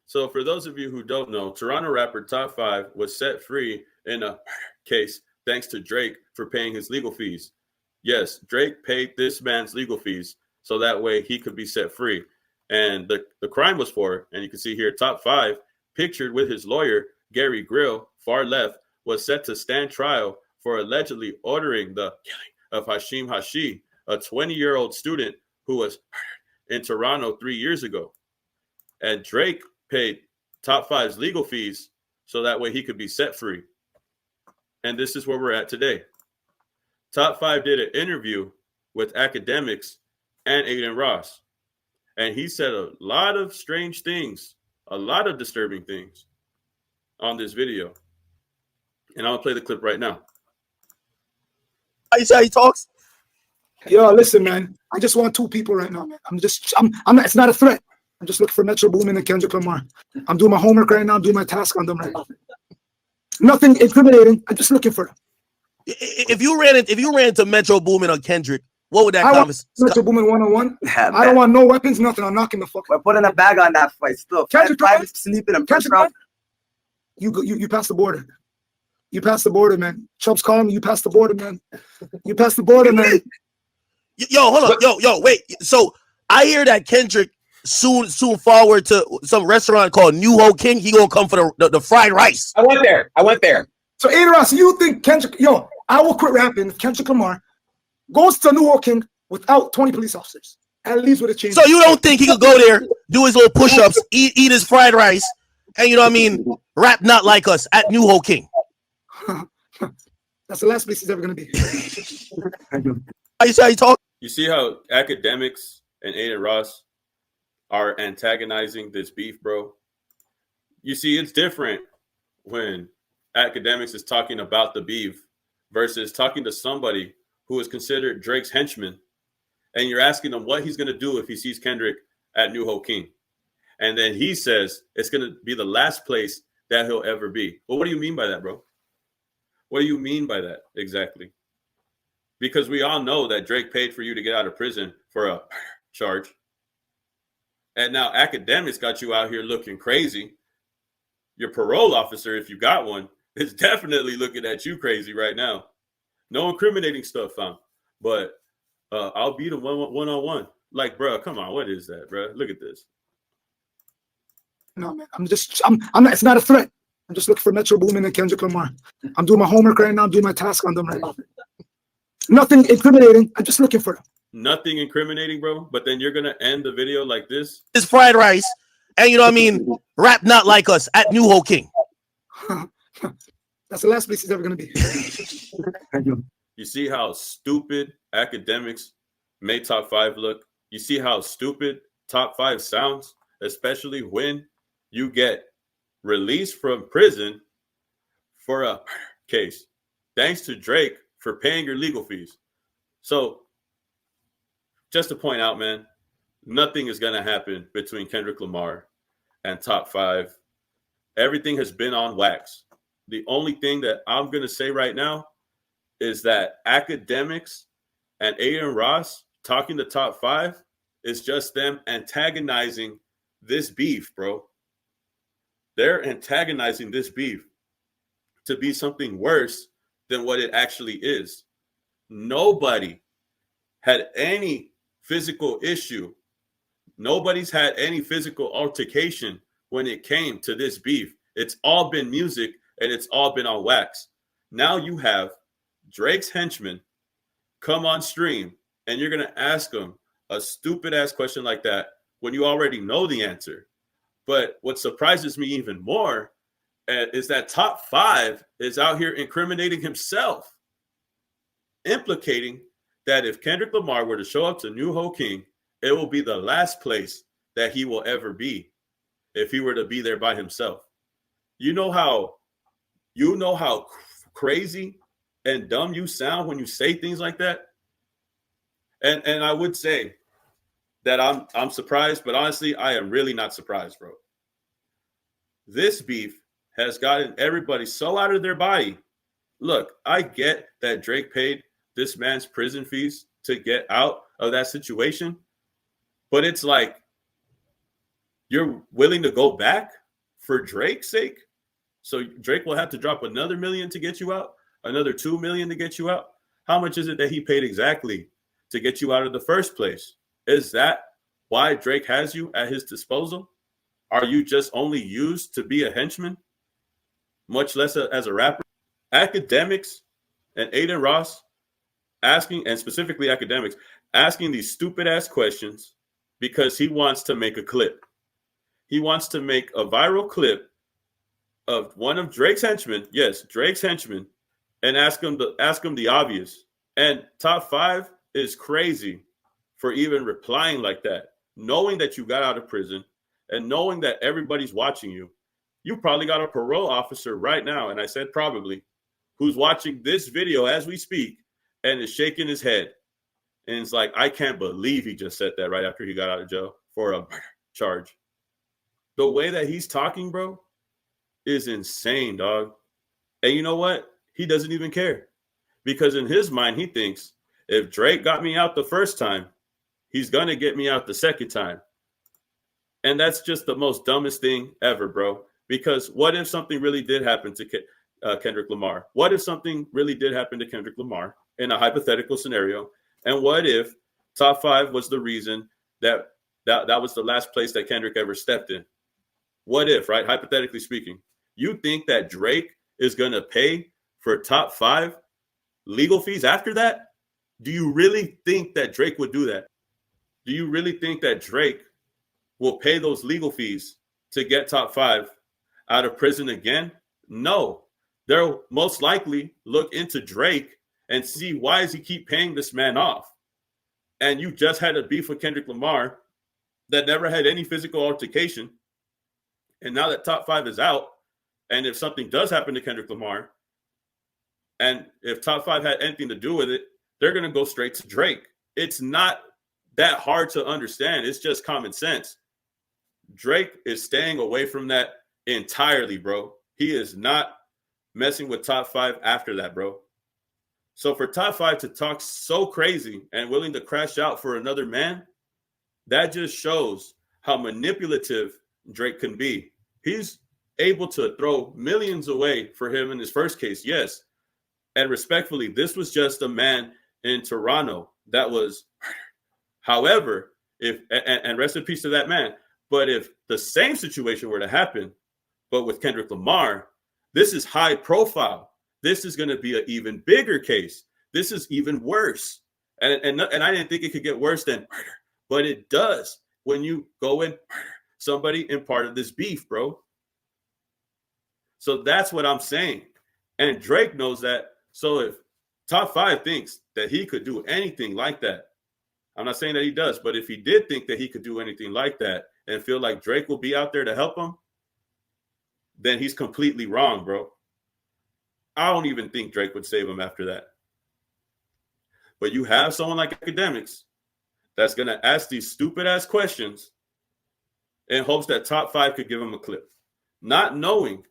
So for those of you who don't know, Toronto rapper TOP5 was set free in a case thanks to Drake for paying his legal fees. Yes, Drake paid this man's legal fees so that way he could be set free. And the crime was for, and you can see here, TOP5, pictured with his lawyer, Gary Grill, far left, was set to stand trial for allegedly ordering the killing of Hashim Hashi, a 20-year-old student who was murdered in Toronto 3 years ago. And Drake paid TOP5's legal fees so that way he could be set free. And this is where we're at today. TOP5 did an interview with Academics and Aiden Ross. And he said a lot of strange things, a lot of disturbing things on this video. And I'll play the clip right now. I see how he talks. Yo, listen, man. I just want two people right now, man. I'm not, it's not a threat. I'm just looking for Metro Boomin and Kendrick Lamar. I'm doing my homework right now. I'm doing my task on them right now. Nothing incriminating. I'm just looking for them. If you ran into Metro Boomin or Kendrick, what would that conversation? Metro Boomin 101. I don't want no weapons, nothing. I'm knocking the fuck. We're putting a bag on that fight still. Kendrick Five is sleeping and Kendrick, you pass the border. You pass the border, man. Chubb's calling me. You pass the border, man. You pass the border, man. Yo, hold on. Yo, wait. So I hear that Kendrick soon forward to some restaurant called New Ho King. He gonna come for the fried rice. I went there. So Aiden Ross, you think Kendrick? Yo, I will quit rapping if Kendrick Lamar goes to New Ho King without 20 police officers and leaves with a chain. So you don't think he could go there, do his little push-ups, eat his fried rice, and you know what I mean, rap not like us at New Ho King? That's the last place he's ever gonna be. You see how you talk? You see how Academics and Aiden Ross are antagonizing this beef, bro? You see, it's different when Academics is talking about the beef versus talking to somebody who is considered Drake's henchman, and you're asking him what he's going to do if he sees Kendrick at New Ho King. And then he says it's going to be the last place that he'll ever be. Well, what do you mean by that, bro? What do you mean by that exactly? Because we all know that Drake paid for you to get out of prison for a charge. And now Academics got you out here looking crazy. Your parole officer, if you got one, is definitely looking at you crazy right now. No incriminating stuff found. But I'll beat him one-on-one. Like, bro, come on. What is that, bro? Look at this. No, man. I'm not, it's not a threat. I'm just looking for Metro Boomin and Kendrick Lamar. I'm doing my homework right now. I'm doing my task on them right now. Nothing incriminating. I'm just looking for them. Nothing incriminating, bro. But then you're going to end the video like this? It's fried rice. And you know what I mean? Rap not like us at New Ho King. That's the last place he's ever going to be. You see how stupid Academics made TOP5 look? You see how stupid TOP5 sounds? Especially when you get released from prison for a case. Thanks to Drake for paying your legal fees. So, just to point out, man, nothing is going to happen between Kendrick Lamar and TOP5. Everything has been on wax. The only thing that I'm going to say right now is that Academics and Aiden Ross talking to TOP5 is just them antagonizing this beef, bro. They're antagonizing this beef to be something worse than what it actually is. Nobody had any physical issue. Nobody's had any physical altercation when it came to this beef. It's all been music and it's all been on wax. Now you have Drake's henchman come on stream and you're going to ask him a stupid ass question like that when you already know the answer. But what surprises me even more is that TOP5 is out here incriminating himself, implicating that if Kendrick Lamar were to show up to New Ho King, it will be the last place that he will ever be if he were to be there by himself. You know how crazy and dumb you sound when you say things like that? And I would say that I'm surprised, but honestly, I am really not surprised, bro. This beef has gotten everybody so out of their body. Look, I get that Drake paid this man's prison fees to get out of that situation, but it's like You're willing to go back for Drake's sake? So Drake will have to drop another $1 million to get you out, another $2 million to get you out. How much is it that he paid exactly to get you out of the first place? Is that why Drake has you at his disposal? Are you just only used to be a henchman, much less as a rapper? Academics and Aiden Ross asking, and specifically academics, asking these stupid ass questions because he wants to make a clip. He wants to make a viral clip of one of Drake's henchmen, yes, Drake's henchmen, and ask him the obvious. And Top5 is crazy for even replying like that, knowing that you got out of prison and knowing that everybody's watching you. You probably got a parole officer right now, and I said probably, who's watching this video as we speak and is shaking his head. And it's like, I can't believe he just said that right after he got out of jail for a murder charge. The way that he's talking, bro, is insane, dog. And you know what? He doesn't even care. Because in his mind, he thinks if Drake got me out the first time, he's going to get me out the second time. And that's just the most dumbest thing ever, bro. Because what if something really did happen to Kendrick Lamar? What if something really did happen to Kendrick Lamar in a hypothetical scenario? And what if Top5 was the reason that was the last place that Kendrick ever stepped in? What if, right? Hypothetically speaking, you think that Drake is going to pay for Top5 legal fees after that? Do you really think that Drake would do that? Do you really think that Drake will pay those legal fees to get Top5 out of prison again? No. They'll most likely look into Drake and see, why does he keep paying this man off? And you just had a beef with Kendrick Lamar that never had any physical altercation. And now that Top5 is out, and if something does happen to Kendrick Lamar, and if Top5 had anything to do with it, they're going to go straight to Drake. It's not that hard to understand. It's just common sense. Drake is staying away from that entirely, bro. He is not messing with Top5 after that, bro. So for Top5 to talk so crazy and willing to crash out for another man, that just shows how manipulative Drake can be. He's able to throw millions away for him in his first case, yes. And respectfully, this was just a man in Toronto that was murdered. However, and rest in peace to that man, but if the same situation were to happen, but with Kendrick Lamar, this is high profile. This is going to be an even bigger case. This is even worse. And I didn't think it could get worse than murder, but it does when you go and murder somebody in part of this beef, bro. So that's what I'm saying. And Drake knows that. So if Top5 thinks that he could do anything like that, I'm not saying that he does, but if he did think that he could do anything like that and feel like Drake will be out there to help him, then he's completely wrong, bro. I don't even think Drake would save him after that. But you have someone like Academics that's going to ask these stupid ass questions in hopes that Top5 could give him a clip, not knowing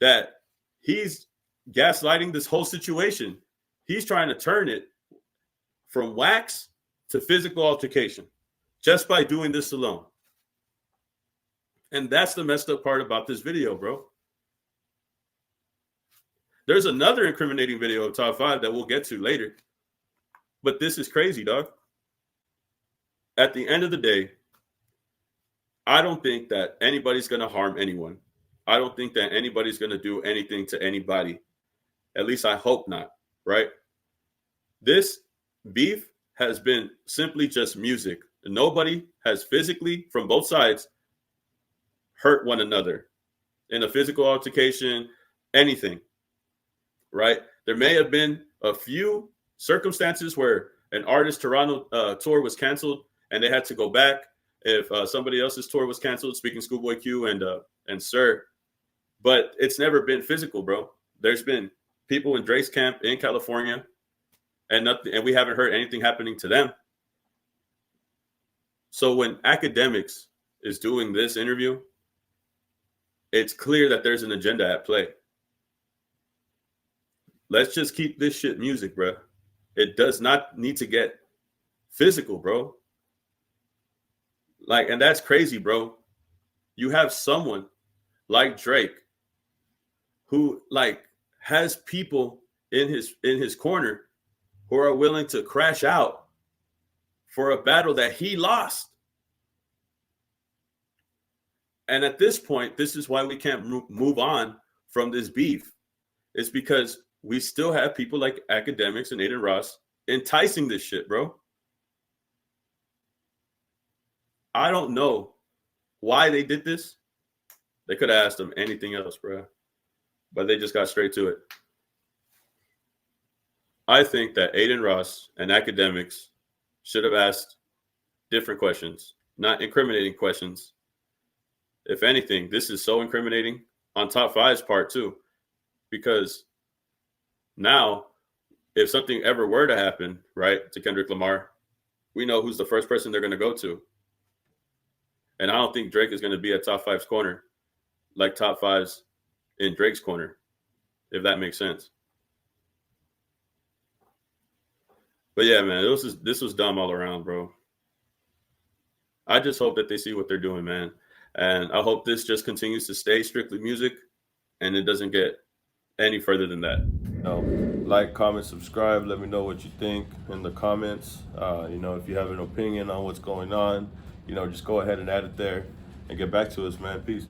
that he's gaslighting this whole situation. He's trying to turn it from wax to physical altercation just by doing this alone. And that's the messed up part about this video, bro. There's another incriminating video of Top5 that we'll get to later. But this is crazy, dog. At the end of the day, I don't think that anybody's going to harm anyone. I don't think that anybody's going to do anything to anybody. At least I hope not, right? This beef has been simply just music. Nobody has physically, from both sides, hurt one another in a physical altercation, anything, right? There may have been a few circumstances where an artist Toronto tour was canceled and they had to go back. If somebody else's tour was canceled, speaking Schoolboy Q and Sir, but it's never been physical, bro. There's been people in Drake's camp in California, and nothing, and we haven't heard anything happening to them. So when Academics is doing this interview, it's clear that there's an agenda at play. Let's just keep this shit music, bro. It does not need to get physical, bro. Like, and that's crazy, bro. you have someone like Drake who like has people in his corner who are willing to crash out for a battle that he lost. And at this point, this is why we can't move on from this beef. It's because we still have people like Academics and Aiden Ross enticing this shit, bro. I don't know why they did this. They could have asked him anything else, bro. But they just got straight to it. I think that Aiden Ross and Academics should have asked different questions, not incriminating questions. If anything, this is so incriminating on Top 5's part too, because now if something ever were to happen, right, to Kendrick Lamar, we know who's the first person they're going to go to. And I don't think Drake is going to be at Top 5's corner like Top 5's in Drake's corner, if that makes sense. But yeah, man, this was dumb all around, bro. I just hope that they see what they're doing, man. And I hope this just continues to stay strictly music and it doesn't get any further than that. Like, comment, subscribe. Let me know what you think in the comments. If you have an opinion on what's going on, just go ahead and add it there and get back to us, man. Peace.